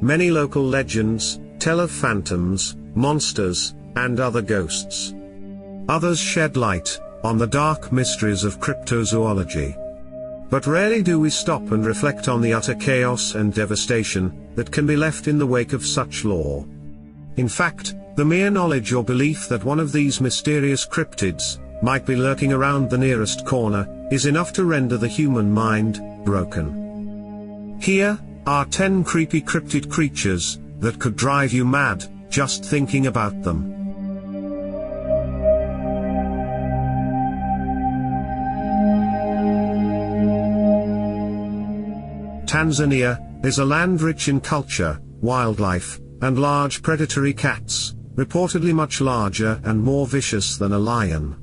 Many local legends tell of phantoms, monsters, and other ghosts. Others shed light on the dark mysteries of cryptozoology. But rarely do we stop and reflect on the utter chaos and devastation that can be left in the wake of such lore. In fact, the mere knowledge or belief that one of these mysterious cryptids might be lurking around the nearest corner is enough to render the human mind broken. Here are 10 creepy cryptid creatures that could drive you mad just thinking about them. Tanzania is a land rich in culture, wildlife, and large predatory cats, reportedly much larger and more vicious than a lion.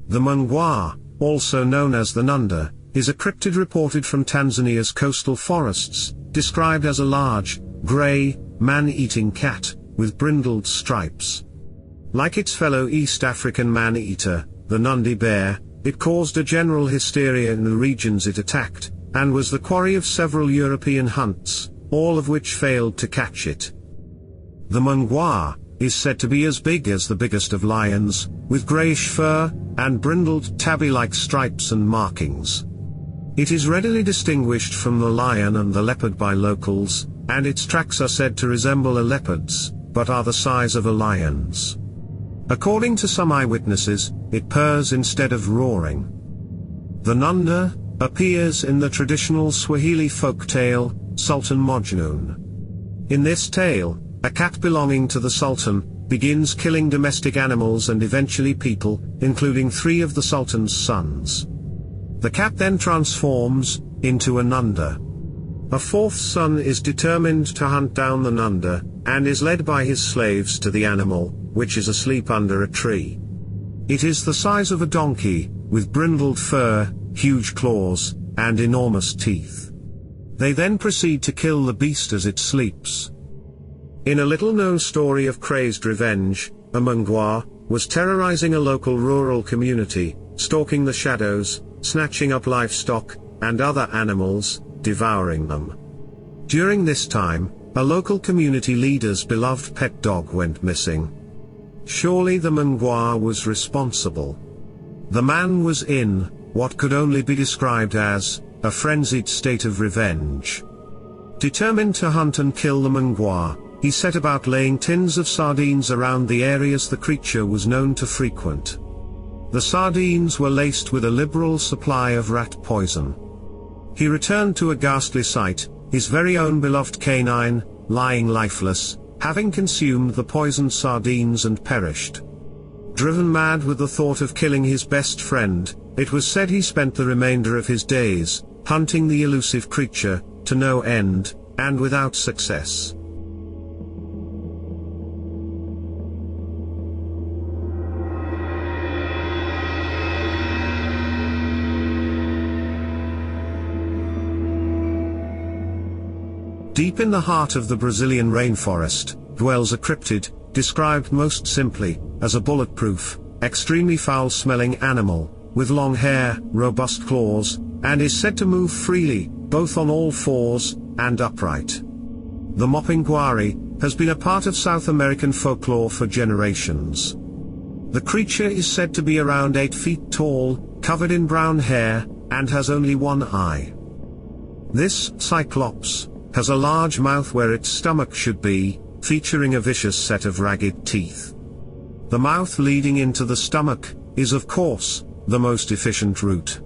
The MNGWA, also known as the Nunda, is a cryptid reported from Tanzania's coastal forests, described as a large, grey, man-eating cat, with brindled stripes. Like its fellow East African man-eater, the Nunda bear, it caused a general hysteria in the regions it attacked, and was the quarry of several European hunts, all of which failed to catch it. The MNGWA is said to be as big as the biggest of lions, with greyish fur, and brindled tabby-like stripes and markings. It is readily distinguished from the lion and the leopard by locals, and its tracks are said to resemble a leopard's, but are the size of a lion's. According to some eyewitnesses, it purrs instead of roaring. The Nunda appears in the traditional Swahili folk tale, Sultan Majnun. In this tale, a cat belonging to the Sultan begins killing domestic animals and eventually people, including 3 of the Sultan's sons. The cat then transforms into a Nunda. A 4th son is determined to hunt down the Nunda, and is led by his slaves to the animal, which is asleep under a tree. It is the size of a donkey, with brindled fur, huge claws, and enormous teeth. They then proceed to kill the beast as it sleeps. In a little-known story of crazed revenge, a MNGWA was terrorizing a local rural community, stalking the shadows, snatching up livestock, and other animals, devouring them. During this time, a local community leader's beloved pet dog went missing. Surely the MNGWA was responsible. The man was in what could only be described as a frenzied state of revenge. Determined to hunt and kill the MNGWA, he set about laying tins of sardines around the areas the creature was known to frequent. The sardines were laced with a liberal supply of rat poison. He returned to a ghastly sight, his very own beloved canine, lying lifeless, having consumed the poisoned sardines and perished. Driven mad with the thought of killing his best friend, it was said he spent the remainder of his days hunting the elusive creature, to no end, and without success. Deep in the heart of the Brazilian rainforest, dwells a cryptid, described most simply as a bulletproof, extremely foul-smelling animal, with long hair, robust claws, and is said to move freely, both on all fours, and upright. The Mopingwari has been a part of South American folklore for generations. The creature is said to be around 8 feet tall, covered in brown hair, and has only one eye. This cyclops has a large mouth where its stomach should be, featuring a vicious set of ragged teeth. The mouth leading into the stomach is, of course, the most efficient route.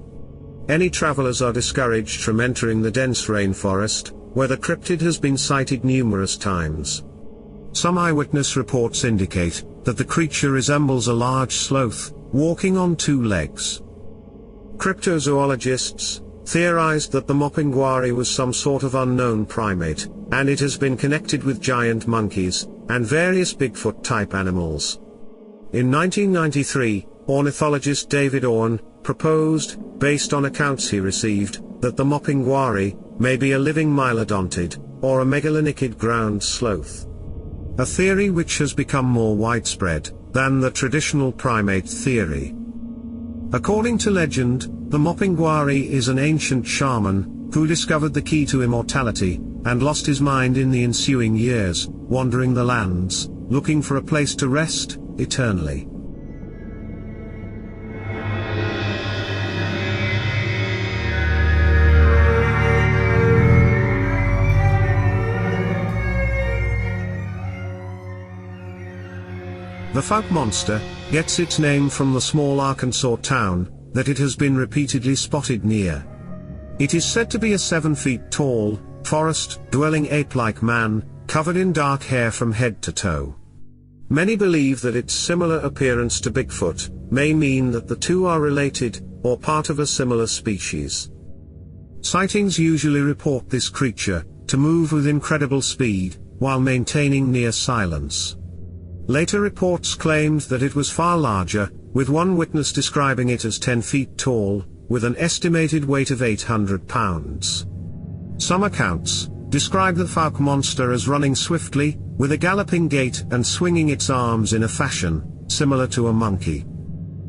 Any travelers are discouraged from entering the dense rainforest, where the cryptid has been sighted numerous times. Some eyewitness reports indicate that the creature resembles a large sloth, walking on 2 legs. Cryptozoologists theorized that the Mopingwari was some sort of unknown primate, and it has been connected with giant monkeys, and various Bigfoot-type animals. In 1993, ornithologist David Owen proposed, based on accounts he received, that the Mopingwari may be a living mylodontid, or a megalonychid ground sloth. A theory which has become more widespread than the traditional primate theory. According to legend, the Mopingwari is an ancient shaman who discovered the key to immortality and lost his mind in the ensuing years, wandering the lands, looking for a place to rest eternally. The FOUKE monster gets its name from the small Arkansas town that it has been repeatedly spotted near. It is said to be a 7 feet tall, forest-dwelling ape-like man, covered in dark hair from head to toe. Many believe that its similar appearance to Bigfoot may mean that the two are related, or part of a similar species. Sightings usually report this creature to move with incredible speed, while maintaining near silence. Later reports claimed that it was far larger, with one witness describing it as 10 feet tall, with an estimated weight of 800 pounds. Some accounts describe the FOUKE monster as running swiftly, with a galloping gait and swinging its arms in a fashion similar to a monkey.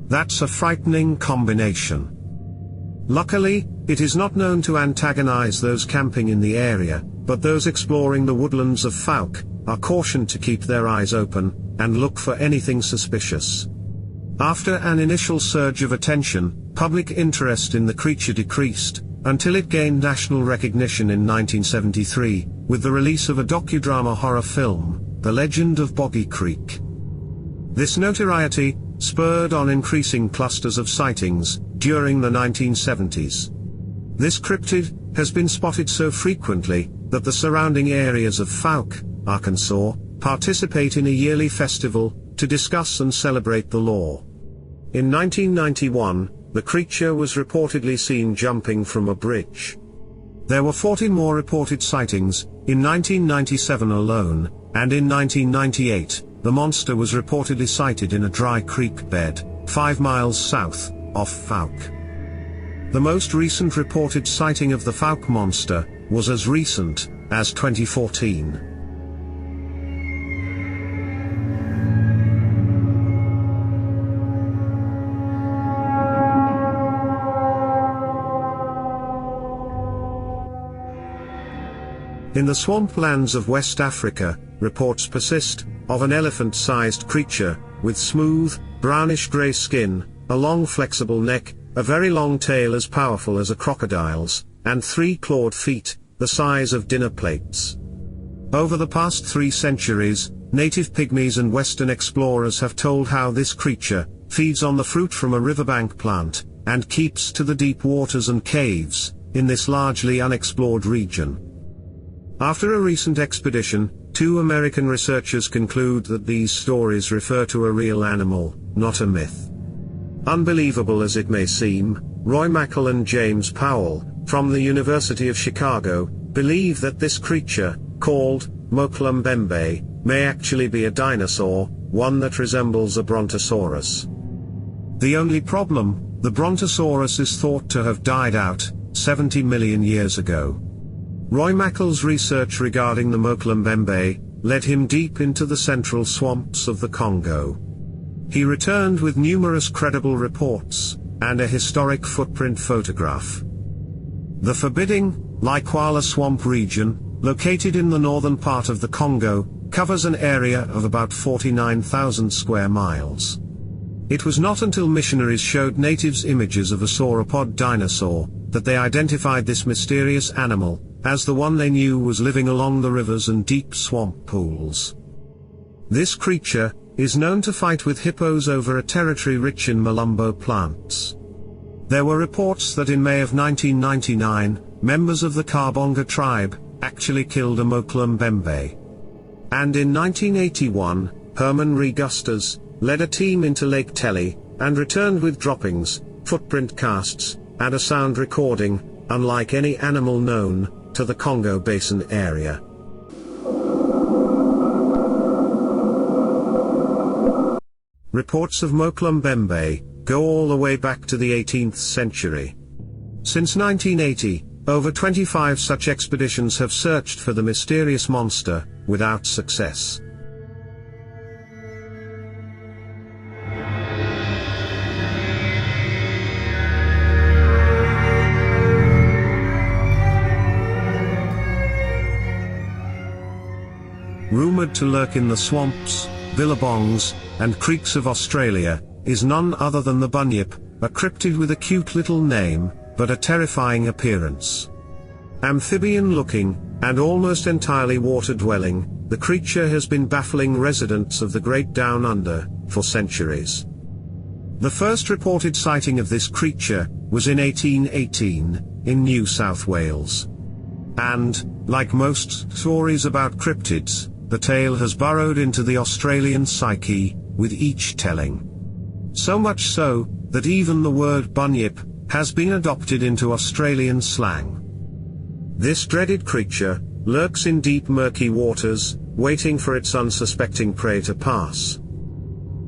That's a frightening combination. Luckily, it is not known to antagonize those camping in the area, but those exploring the woodlands of FOUKE are cautioned to keep their eyes open and look for anything suspicious. After an initial surge of attention, public interest in the creature decreased, until it gained national recognition in 1973, with the release of a docudrama horror film, The Legend of Boggy Creek. This notoriety spurred on increasing clusters of sightings during the 1970s. This cryptid has been spotted so frequently that the surrounding areas of FOUKE, Arkansas, participate in a yearly festival to discuss and celebrate the lore. In 1991, the creature was reportedly seen jumping from a bridge. There were 40 more reported sightings in 1997 alone, and in 1998, the monster was reportedly sighted in a dry creek bed, 5 miles south of FOUKE. The most recent reported sighting of the FOUKE monster was as recent as 2014. In the swamplands of West Africa, reports persist of an elephant-sized creature with smooth, brownish-gray skin, a long flexible neck, a very long tail as powerful as a crocodile's, and 3 clawed feet, the size of dinner plates. Over the past 3 centuries, native pygmies and Western explorers have told how this creature feeds on the fruit from a riverbank plant, and keeps to the deep waters and caves in this largely unexplored region. After a recent expedition, 2 American researchers conclude that these stories refer to a real animal, not a myth. Unbelievable as it may seem, Roy Mackal and James Powell, from the University of Chicago, believe that this creature, called MOKELE-MBEMBE, may actually be a dinosaur, one that resembles a brontosaurus. The only problem, the brontosaurus is thought to have died out 70 million years ago. Roy Mackal's research regarding the MOKELE-MBEMBE led him deep into the central swamps of the Congo. He returned with numerous credible reports and a historic footprint photograph. The forbidding Likwala swamp region, located in the northern part of the Congo, covers an area of about 49,000 square miles. It was not until missionaries showed natives images of a sauropod dinosaur that they identified this mysterious animal as the one they knew was living along the rivers and deep swamp pools. This creature is known to fight with hippos over a territory rich in malumbo plants. There were reports that in May of 1999, members of the Karbonga tribe actually killed a MOKELE-MBEMBE. And in 1981, Herman Regustas led a team into Lake Tele and returned with droppings, footprint casts, and a sound recording, unlike any animal known to the Congo Basin area. Reports of MOKELE-MBEMBE go all the way back to the 18th century. Since 1980, over 25 such expeditions have searched for the mysterious monster, without success. rumoured to lurk in the swamps, billabongs, and creeks of Australia, is none other than the bunyip, a cryptid with a cute little name, but a terrifying appearance. Amphibian-looking, and almost entirely water-dwelling, the creature has been baffling residents of the Great Down Under for centuries. The first reported sighting of this creature was in 1818, in New South Wales. And, like most stories about cryptids, the tale has burrowed into the Australian psyche, with each telling. So much so, that even the word bunyip has been adopted into Australian slang. This dreaded creature lurks in deep murky waters, waiting for its unsuspecting prey to pass.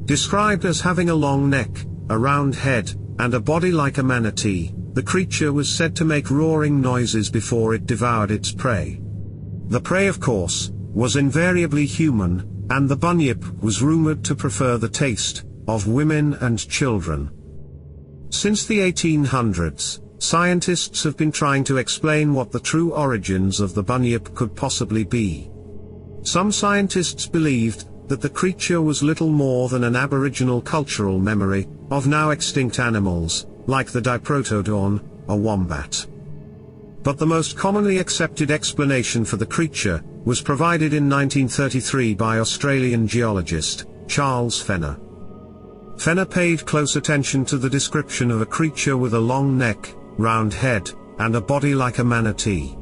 Described as having a long neck, a round head, and a body like a manatee, the creature was said to make roaring noises before it devoured its prey. The prey, of course, was invariably human, and the bunyip was rumored to prefer the taste of women and children. Since the 1800s, scientists have been trying to explain what the true origins of the bunyip could possibly be. Some scientists believed that the creature was little more than an aboriginal cultural memory of now extinct animals, like the diprotodon, a wombat. But the most commonly accepted explanation for the creature was provided in 1933 by Australian geologist Charles Fenner. Fenner paid close attention to the description of a creature with a long neck, round head, and a body like a manatee.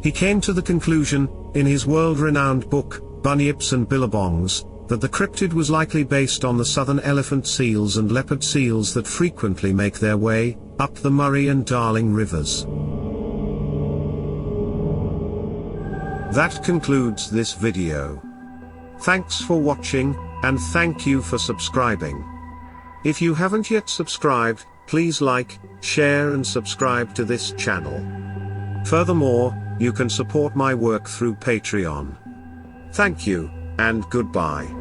He came to the conclusion, in his world-renowned book, Bunyips and Billabongs, that the cryptid was likely based on the southern elephant seals and leopard seals that frequently make their way up the Murray and Darling rivers. That concludes this video. Thanks for watching, and thank you for subscribing. If you haven't yet subscribed, please like, share and subscribe to this channel. Furthermore, you can support my work through Patreon. Thank you, and goodbye.